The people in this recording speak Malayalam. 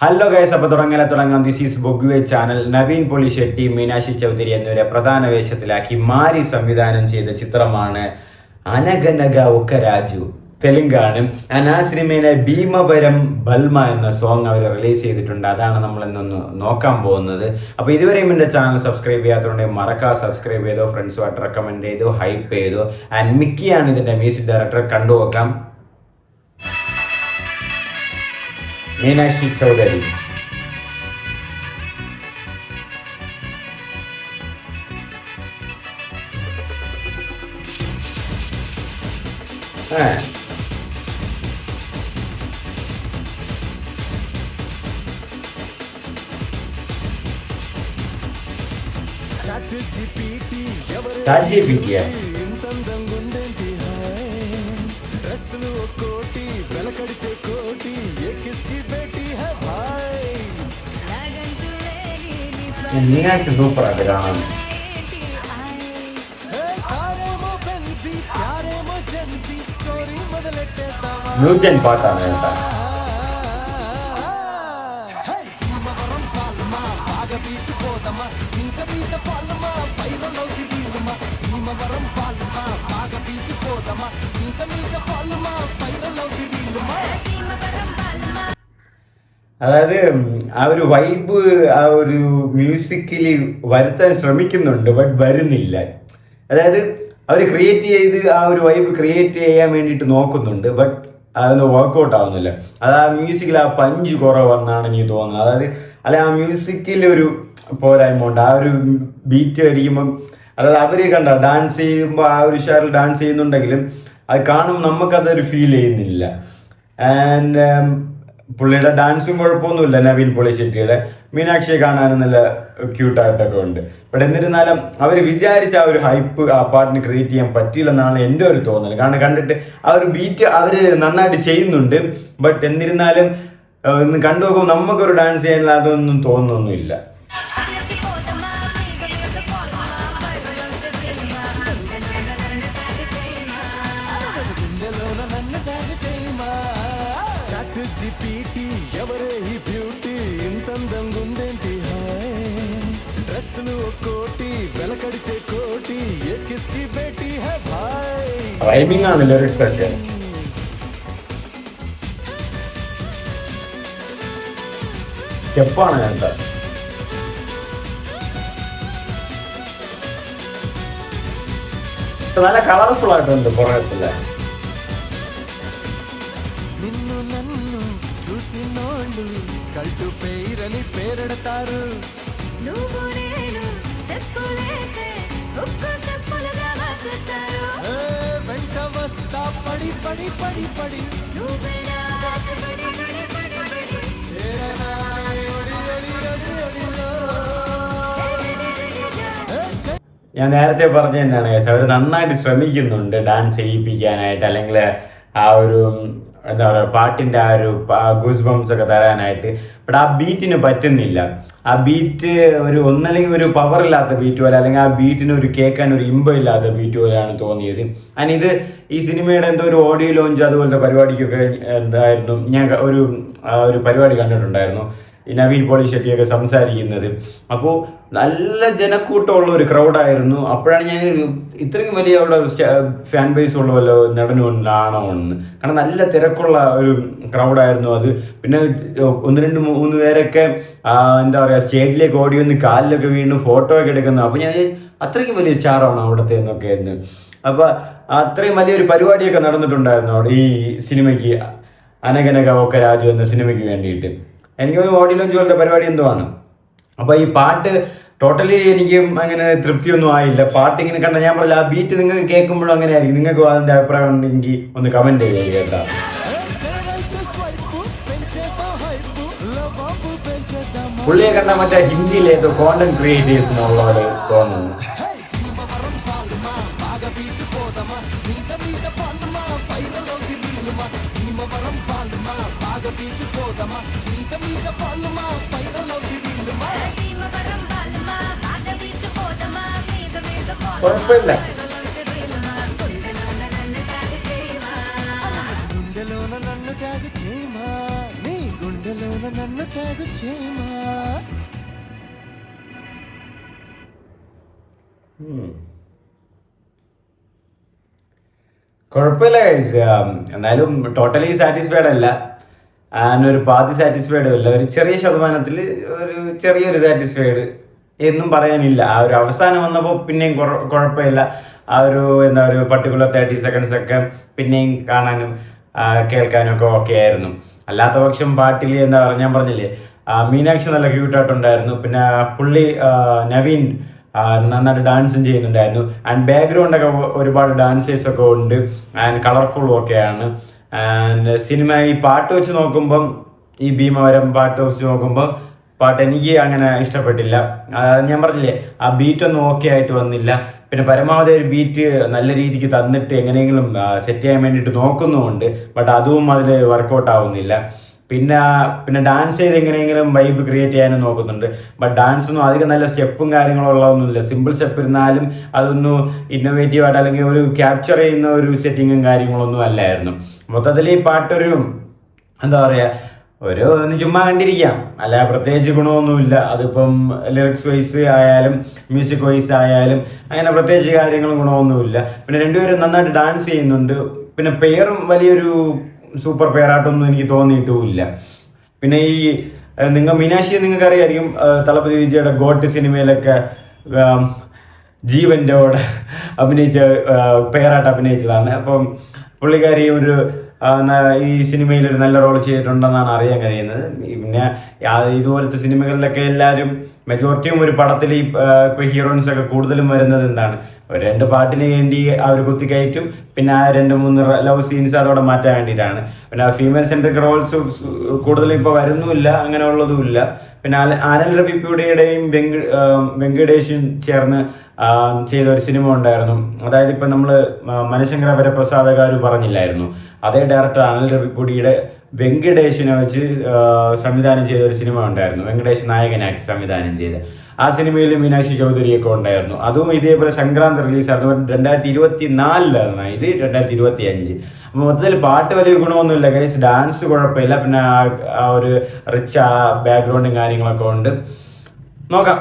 ഹലോ ഗൈസ്, അപ്പോൾ തുടങ്ങാം. ദിസ് ഈസ് ബൊഗ്വേ ചാനൽ. നവീൻ പൊളിശെട്ടി, മീനാക്ഷി ചൗധരി എന്നിവരെ പ്രധാന വേഷത്തിലാക്കി മാരി സംവിധാനം ചെയ്ത ചിത്രമാണ് അനഗനഗ ഒക്ക രാജു. തെലുങ്കാണ്. ആ സിനിമയിലെ ഭീമപരം ബൽമ എന്ന സോങ് അവർ റിലീസ് ചെയ്തിട്ടുണ്ട്. അതാണ് നമ്മൾ ഇന്നൊന്ന് നോക്കാൻ പോകുന്നത്. അപ്പോൾ ഇതുവരെയും എൻ്റെ ചാനൽ സബ്സ്ക്രൈബ് ചെയ്യാത്തതുകൊണ്ട് മറക്കാതെ സബ്സ്ക്രൈബ് ചെയ്തോ, ഫ്രണ്ട്സുമായിട്ട് റെക്കമെൻഡ് ചെയ്തു, ഹൈപ്പ് ചെയ്തു. ആൻഡ് മിക്കിയാണ് ഇതിൻ്റെ മ്യൂസിക് ഡയറക്ടർ. കണ്ടുനോക്കാം. മീനാക്ഷി ചൗധരി. മീനാക്ഷി സൂപ്പറായിട്ട് കാണാൻ. മ്യൂജിയൻ പാട്ടാണ് കേട്ടാ. അതായത് ആ ഒരു വൈബ് ആ ഒരു മ്യൂസിക്കിൽ വരുത്താൻ ശ്രമിക്കുന്നുണ്ട്, ബട്ട് വരുന്നില്ല. അതായത് അവർ ക്രിയേറ്റ് ചെയ്ത് ആ ഒരു വൈബ് ക്രിയേറ്റ് ചെയ്യാൻ വേണ്ടിയിട്ട് നോക്കുന്നുണ്ട്, ബട്ട് അതൊന്നും വർക്കൗട്ട് ആവുന്നില്ല. അത് ആ മ്യൂസിക്കിൽ ആ പഞ്ച് കുറവെന്നാണ് എനിക്ക് തോന്നുന്നത്. അതായത് അല്ലെ ആ മ്യൂസിക്കിൽ ഒരു പോരായ്മ ഉണ്ട്. ആ ഒരു ബീറ്റ് അടിക്കുമ്പം, അതായത് അവർ കണ്ട ഡാൻസ് ചെയ്യുമ്പോൾ ആ ഒരു ഷാറിൽ ഡാൻസ് ചെയ്യുന്നുണ്ടെങ്കിലും അത് കാണുമ്പോൾ നമുക്കതൊരു ഫീൽ ചെയ്യുന്നില്ല. ആൻഡ് പുള്ളിയുടെ ഡാൻസും കുഴപ്പമൊന്നുമില്ല, നവീൻ പൊളിശെട്ടിയുടെ. മീനാക്ഷിയെ കാണാനും നല്ല ക്യൂട്ടായിട്ടൊക്കെ ഉണ്ട്. ബട്ട് എന്നിരുന്നാലും അവർ വിചാരിച്ച ആ ഒരു ഹൈപ്പ് ആ പാട്ടിന് ക്രിയേറ്റ് ചെയ്യാൻ പറ്റിയില്ലെന്നാണ് എൻ്റെ ഒരു തോന്നൽ. കാരണം കണ്ടിട്ട് ആ ഒരു ബീറ്റ് അവർ നന്നായിട്ട് ചെയ്യുന്നുണ്ട്, ബട്ട് എന്നിരുന്നാലും ഒന്ന് കണ്ടു നോക്കുമ്പോൾ നമുക്കൊരു ഡാൻസ് ചെയ്യാനുള്ള അതൊന്നും തോന്നുന്നൊന്നുമില്ല. റൈമിംഗ് ആണ് ലിറിക്സ് ഒക്കെ. സ്റ്റെപ്പാണ് കേട്ടോ. നല്ല കളർഫുൾ ആയിട്ടുണ്ട് പുറത്തില്ല. ഞാൻ നേരത്തെ പറഞ്ഞ തന്നെയാണ് കേസ്, അവർ നന്നായിട്ട് ശ്രമിക്കുന്നുണ്ട് ഡാൻസ് ചെയ്യിപ്പിക്കാനായിട്ട്, അല്ലെങ്കിൽ ആ ഒരു എന്താ പറയുക പാട്ടിൻ്റെ ആ ഒരു ഗൂസ് ബംസ് ഒക്കെ തരാനായിട്ട്. ബട്ട് ആ ബീറ്റിന് പറ്റുന്നില്ല. ആ ബീറ്റ് ഒന്നല്ലെങ്കിൽ ഒരു പവർ ഇല്ലാത്ത ബീറ്റ് പോലെ, അല്ലെങ്കിൽ ആ ബീറ്റിന് ഒരു കേൾക്കാൻ ഒരു ഇമ്പം ഇല്ലാത്ത ബീറ്റ് പോലെയാണ് തോന്നിയത്. ആൻഡ് ഇത് ഈ സിനിമയുടെ എന്തോ ഒരു ഓഡിയോ ലോഞ്ച് അതുപോലത്തെ പരിപാടിക്കൊക്കെ എന്തായിരുന്നു, ഞാൻ ഒരു പരിപാടി കണ്ടിട്ടുണ്ടായിരുന്നു, ഈ നവീൻ പൊളിശെട്ടിയൊക്കെ സംസാരിക്കുന്നത്. അപ്പോൾ നല്ല ജനക്കൂട്ടമുള്ള ഒരു ക്രൗഡായിരുന്നു. അപ്പോഴാണ് ഞാൻ ഇത്രയും വലിയ അവിടെ ഫാൻ ബേസ് ഉള്ള വല്ല നടനാണോ എന്ന്. കാരണം നല്ല തിരക്കുള്ള ഒരു ക്രൗഡായിരുന്നു അത്. പിന്നെ 1-2-3 പേരൊക്കെ എന്താ പറയുക സ്റ്റേജിലേക്ക് ഓടി വന്ന് കാലിലൊക്കെ വീണ് ഫോട്ടോ ഒക്കെ എടുക്കുന്നു. അപ്പോൾ ഞാൻ അത്രയ്ക്കും വലിയ സ്റ്റാറാണ് അവിടുത്തെ എന്നൊക്കെ ആയിരുന്നു. അപ്പോൾ അത്രയും വലിയൊരു പരിപാടിയൊക്കെ നടന്നിട്ടുണ്ടായിരുന്നു അവിടെ ഈ സിനിമയ്ക്ക്, അനഗനഗ ഒക്ക രാജു എന്ന സിനിമയ്ക്ക് വേണ്ടിയിട്ട്. എനിക്ക് ഓഡിയോ ലോഞ്ച് പോലത്തെ പരിപാടി എന്തോ ആണ്. അപ്പോൾ ഈ പാട്ട് ടോട്ടലി എനിക്ക് അങ്ങനെ തൃപ്തിയൊന്നും ആയില്ല. പാട്ട് ഇങ്ങനെ കണ്ട ഞാൻ പറഞ്ഞില്ല, ആ ബീറ്റ് നിങ്ങൾക്ക് കേൾക്കുമ്പോഴും അങ്ങനെ ആയിരിക്കും. നിങ്ങൾക്ക് അതിൻ്റെ അഭിപ്രായം ഉണ്ടെങ്കിൽ ഒന്ന് കമൻറ്റ് ചെയ്യുക കേട്ടോ. പുള്ളിയെ കണ്ട മറ്റേ ഹിന്ദിയിലേതോ കോണ്ടന്റ് ക്രിയേറ്റേഴ്സ് എന്നുള്ളവർ തോന്നുന്നു. കുഴപ്പമില്ല. గుండెలోన കുഴപ്പമില്ല ഗൈസ്. എന്നാലും ടോട്ടലി സാറ്റിസ്ഫൈഡ് അല്ല, ഒരു പാതി സാറ്റിസ്ഫൈഡും അല്ല, ഒരു ചെറിയ ശതമാനത്തിൽ ഒരു ചെറിയൊരു സാറ്റിസ്ഫൈഡ് എന്നും പറയാനില്ല. ആ ഒരു അവസാനം വന്നപ്പോൾ പിന്നെയും കുഴപ്പമില്ല. ആ ഒരു എന്താ ഒരു പർട്ടിക്കുലർ 30 seconds ഒക്കെ പിന്നെയും കാണാനും കേൾക്കാനും ഒക്കെ ഓക്കെ ആയിരുന്നു. അല്ലാത്ത പക്ഷം പാട്ടിൽ എന്താ പറയുക, ഞാൻ പറഞ്ഞില്ലേ മീനാക്ഷി നല്ല ക്യൂട്ടായിട്ടുണ്ടായിരുന്നു. പിന്നെ പുള്ളി നവീൻ നന്നായിട്ട് ഡാൻസും ചെയ്യുന്നുണ്ടായിരുന്നു. ആൻഡ് ബാക്ക്ഗ്രൗണ്ടൊക്കെ ഒരുപാട് ഡാൻസേഴ്സ് ഒക്കെ ഉണ്ട് ആൻഡ് കളർഫുള്ളും ഒക്കെയാണ്. ആൻഡ് സിനിമ ഈ പാട്ട് വെച്ച് നോക്കുമ്പം, ഈ ഭീമവരം പാട്ട് വെച്ച് നോക്കുമ്പോൾ പാട്ട് എനിക്ക് അങ്ങനെ ഇഷ്ടപ്പെട്ടില്ല. ഞാൻ പറഞ്ഞില്ലേ ആ ബീറ്റൊന്നും ഓക്കെ ആയിട്ട് വന്നില്ല. പിന്നെ പരമാവധി ഒരു ബീറ്റ് നല്ല രീതിക്ക് തന്നിട്ട് എങ്ങനെയെങ്കിലും സെറ്റ് ചെയ്യാൻ വേണ്ടിയിട്ട് നോക്കുന്നുമുണ്ട്. ബട്ട് അതും അതിൽ വർക്കൗട്ട് ആവുന്നില്ല. പിന്നെ ഡാൻസ് ചെയ്ത് എങ്ങനെയെങ്കിലും വൈബ് ക്രിയേറ്റ് ചെയ്യാനും നോക്കുന്നുണ്ട്. ബട്ട് ഡാൻസ് ഒന്നും അധികം നല്ല സ്റ്റെപ്പും കാര്യങ്ങളും ഉള്ളതൊന്നുമില്ല. സിമ്പിൾ സ്റ്റെപ്പ് ഇരുന്നാലും അതൊന്നും ഇന്നോവേറ്റീവ് ആയിട്ട് അല്ലെങ്കിൽ ഒരു ക്യാപ്ചർ ചെയ്യുന്ന ഒരു സെറ്റിങ്ങും കാര്യങ്ങളൊന്നും അല്ലായിരുന്നു. മൊത്തത്തിൽ ഈ പാട്ടൊരു എന്താ പറയുക, ഒന്ന് ചുമ്മാ കണ്ടിരിക്കാം, അല്ല പ്രത്യേകിച്ച് ഗുണമൊന്നുമില്ല. അതിപ്പം ലിറിക്സ് വൈസ് ആയാലും മ്യൂസിക് വൈസ് ആയാലും അങ്ങനെ പ്രത്യേകിച്ച് കാര്യങ്ങളും ഗുണമൊന്നുമില്ല. പിന്നെ രണ്ടുപേരും നന്നായിട്ട് ഡാൻസ് ചെയ്യുന്നുണ്ട്. പിന്നെ പെയറും വലിയൊരു സൂപ്പർ പെയറായിട്ടൊന്നും എനിക്ക് തോന്നിയിട്ടുമില്ല. പിന്നെ ഈ മീനാക്ഷിയെ നിങ്ങൾക്ക് അറിയായിരിക്കും, തളപതി വിജയുടെ ഗോട്ട് സിനിമയിലൊക്കെ ജീവൻ്റെ കൂടെ അഭിനയിച്ച പെയറായിട്ട് അഭിനയിച്ചതാണ്. അപ്പം പുള്ളിക്കാരി ഈ സിനിമയിൽ ഒരു നല്ല റോൾ ചെയ്തിട്ടുണ്ടെന്നാണ് അറിയാൻ കഴിയുന്നത്. പിന്നെ ഇതുപോലത്തെ സിനിമകളിലൊക്കെ എല്ലാവരും മെജോറിറ്റിയും ഒരു പടത്തിൽ ഇപ്പൊ ഹീറോയിൻസ് ഒക്കെ കൂടുതലും വരുന്നത് എന്താണ്, ഒരു 2 പാട്ടിന് വേണ്ടി ആ ഒരു കുത്തിക്കയറ്റും, പിന്നെ ആ 2-3 ലവ് സീൻസ് അതോടെ മാറ്റാൻ വേണ്ടിയിട്ടാണ്. പിന്നെ ഫീമെയിൽ സെൻട്രിക് റോൾസ് കൂടുതലും ഇപ്പൊ വരുന്നുമില്ല, അങ്ങനെ ഉള്ളതുമില്ല. പിന്നെ ആനൽ രവിപുടിയുടെയും വെങ്കടേഷും ചേർന്ന് ചെയ്ത ഒരു സിനിമ ഉണ്ടായിരുന്നു. അതായത് ഇപ്പം നമ്മൾ മനശങ്കര വരപ്രസാദകാര് പറഞ്ഞില്ലായിരുന്നു, അതേ ഡയറക്ടർ അനിൽ രവിപുടിയുടെ വെങ്കടേഷിനെ വെച്ച് സംവിധാനം ചെയ്ത ഒരു സിനിമ ഉണ്ടായിരുന്നു. വെങ്കടേഷ് നായകനാക്കി സംവിധാനം ചെയ്ത ആ സിനിമയിൽ മീനാക്ഷി ചൗധരിയൊക്കെ ഉണ്ടായിരുന്നു. അതും ഇതേപോലെ സംക്രാന്തി റിലീസായിരുന്നു. 2024 ഇത് 2025. അപ്പോൾ മൊത്തത്തിൽ പാട്ട് വലിയ ഗുണമൊന്നുമില്ല ഗൈസ്. ഡാൻസ് കുഴപ്പമില്ല. പിന്നെ ആ ഒരു റിച്ച് ബാക്ക്ഗ്രൗണ്ടും കാര്യങ്ങളൊക്കെ ഉണ്ട്. നോക്കാം.